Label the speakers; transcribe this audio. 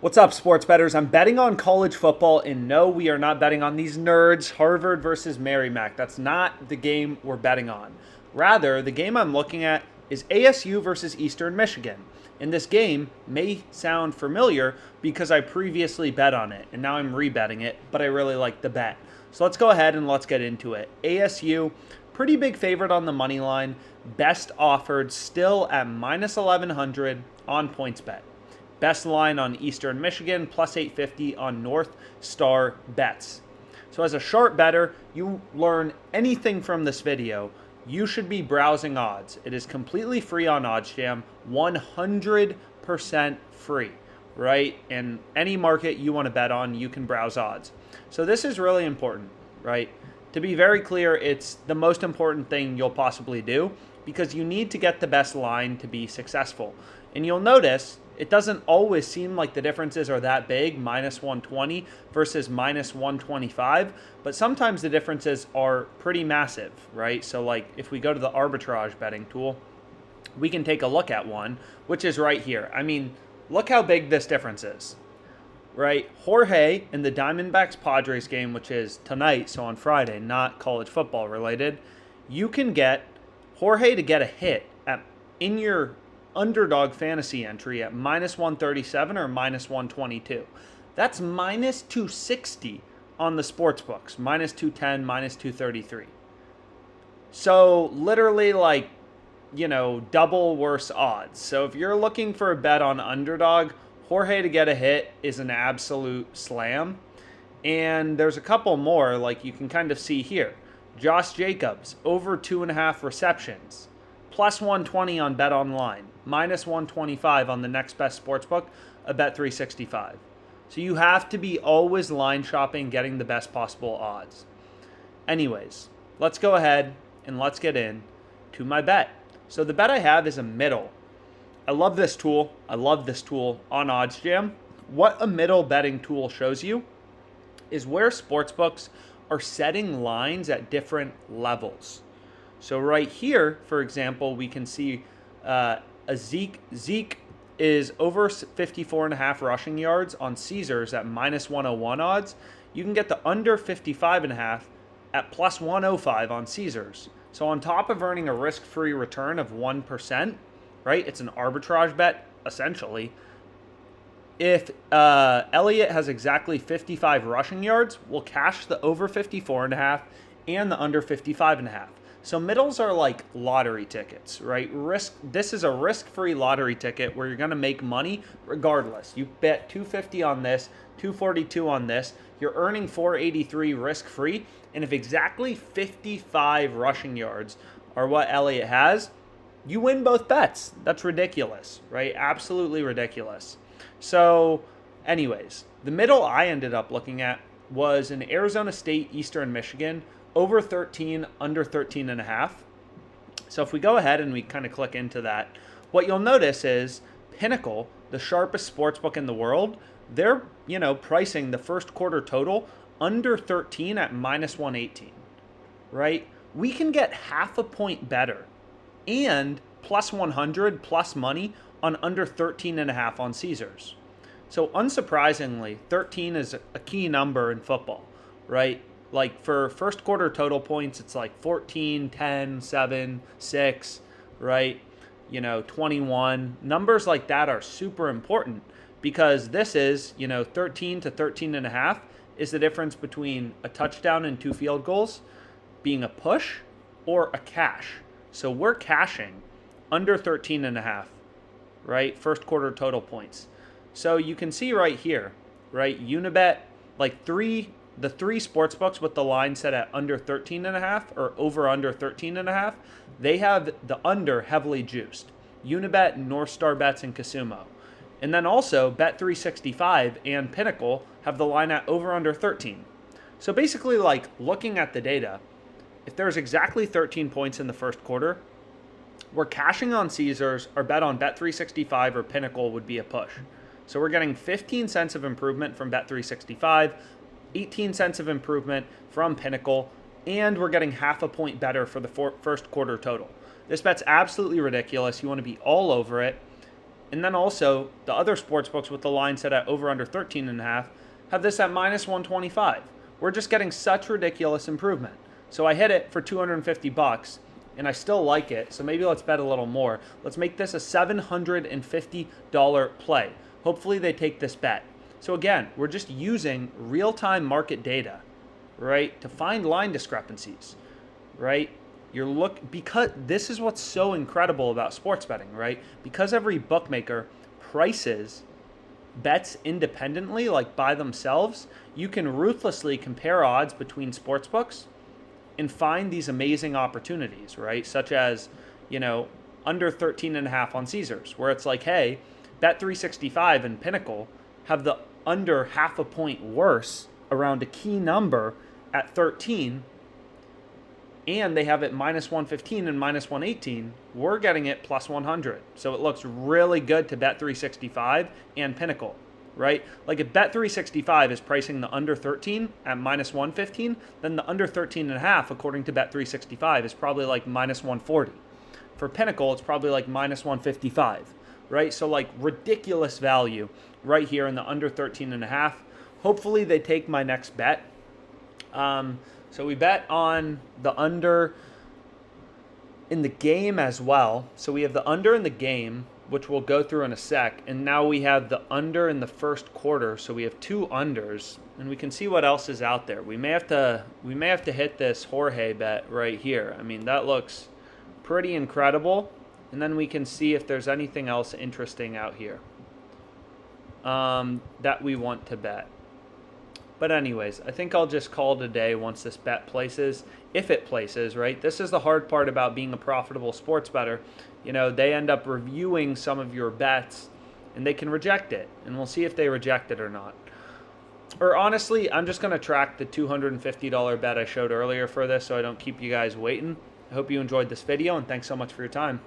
Speaker 1: What's up, sports bettors? I'm betting on college football, and no, we are not betting on these nerds, Harvard versus Merrimack. That's not the game we're betting on. Rather, the game I'm looking at is ASU versus Eastern Michigan. And this game may sound familiar because I previously bet on it, and now I'm rebetting it, but I really like the bet. So let's go ahead and let's get into it. ASU, pretty big favorite on the money line, best offered still at minus 1100 on PointsBet. Best line on Eastern Michigan, plus 850 on North Star Bets. So as a sharp bettor, you learn anything from this video, you should be browsing odds. It is completely free on OddsJam, 100% free, right? And any market you want to bet on, you can browse odds. So this is really important, right? To be very clear, it's the most important thing you'll possibly do because you need to get the best line to be successful. And you'll notice it doesn't always seem like the differences are that big, minus 120 versus minus 125, but sometimes the differences are pretty massive, right? So like if we go to the arbitrage betting tool, we can take a look at one, which is right here. I mean, look how big this difference is, right? Jorge in the Diamondbacks Padres game, which is tonight, so on Friday, not college football related, you can get Jorge to get a hit in your underdog fantasy entry at minus 137 or minus 122. That's minus 260 on the sports books, minus 210, minus 233. So literally double worse odds. So if you're looking for a bet on underdog, Jorge to get a hit is an absolute slam. And there's a couple more, like you can kind of see here. Josh Jacobs, over 2.5 receptions. Plus 120 on Bet Online, minus 125 on the next best sportsbook, a Bet365. So you have to be always line shopping, getting the best possible odds. Anyways, let's go ahead and let's get in to my bet. So the bet I have is a middle. I love this tool. I love this tool on OddsJam. What a middle betting tool shows you is where sportsbooks are setting lines at different levels. So right here, for example, we can see Zeke is over 54.5 rushing yards on Caesars at minus 101 odds. You can get the under 55.5 at plus 105 on Caesars. So on top of earning a risk-free return of 1%, right? It's an arbitrage bet, essentially. If Elliott has exactly 55 rushing yards, we'll cash the over 54.5 and the under 55.5. So middles are like lottery tickets, right? This is a risk-free lottery ticket where you're going to make money regardless. You bet 250 on this, 242 on this. You're earning 483 risk-free. And if exactly 55 rushing yards are what Elliott has, you win both bets. That's ridiculous, right? Absolutely ridiculous. So anyways, the middle I ended up looking at was an Arizona State, Eastern Michigan, over 13, under 13.5. So if we go ahead and we kind of click into that, what you'll notice is Pinnacle, the sharpest sports book in the world, they're, pricing the first quarter total under 13 at minus 118, right? We can get half a point better and plus 100 plus money on under 13.5 on Caesars. So unsurprisingly, 13 is a key number in football, right? Like for first quarter total points, it's like 14, 10, 7, 6, right? 21. Numbers like that are super important because this is, 13 to 13.5 is the difference between a touchdown and 2 field goals being a push or a cash. So we're cashing under 13.5, right? First quarter total points. So you can see right here, right? Unibet, the three sports books with the line set at under 13.5 or over under 13.5, they have the under heavily juiced. Unibet, North Star Bets, and Casumo. And then also Bet365 and Pinnacle have the line at over under 13. So basically, looking at the data, if there's exactly 13 points in the first quarter, we're cashing on Caesars. Our bet on Bet365 or Pinnacle would be a push. So we're getting 15 cents of improvement from Bet365, 18 cents of improvement from Pinnacle, and we're getting half a point better for the first quarter total. This bet's absolutely ridiculous. You want to be all over it. And then also the other sports books with the line set at over under 13.5 have this at minus 125. We're just getting such ridiculous improvement. So I hit it for 250 bucks and I still like it. So maybe let's bet a little more. Let's make this a $750 play. Hopefully they take this bet. So again, we're just using real-time market data, right, to find line discrepancies, right? Because this is what's so incredible about sports betting, right? Because every bookmaker prices bets independently, like by themselves, you can ruthlessly compare odds between sports books and find these amazing opportunities, right? Such as, under 13.5 on Caesars, where it's like, hey, Bet365 and Pinnacle have the under half a point worse around a key number at 13, and they have it minus 115 and minus 118. We're getting it plus 100. So it looks really good to Bet365 and Pinnacle, right? Like if Bet365 is pricing the under 13 at minus 115, then the under 13.5, according to Bet365, is probably like minus 140. For Pinnacle, it's probably like minus 155, right? So like ridiculous value right here in the under 13.5. Hopefully they take my next bet. So we bet on the under in the game as well. So we have the under in the game, which we'll go through in a sec. And now we have the under in the first quarter. So we have two unders, and we can see what else is out there. We may have to hit this Jorge bet right here. I mean, that looks pretty incredible. And then we can see if there's anything else interesting out here that we want to bet. But anyways, I think I'll just call it a day once this bet places, if it places, right? This is the hard part about being a profitable sports bettor. They end up reviewing some of your bets and they can reject it. And we'll see if they reject it or not. Or honestly, I'm just going to track the $250 bet I showed earlier for this so I don't keep you guys waiting. I hope you enjoyed this video and thanks so much for your time.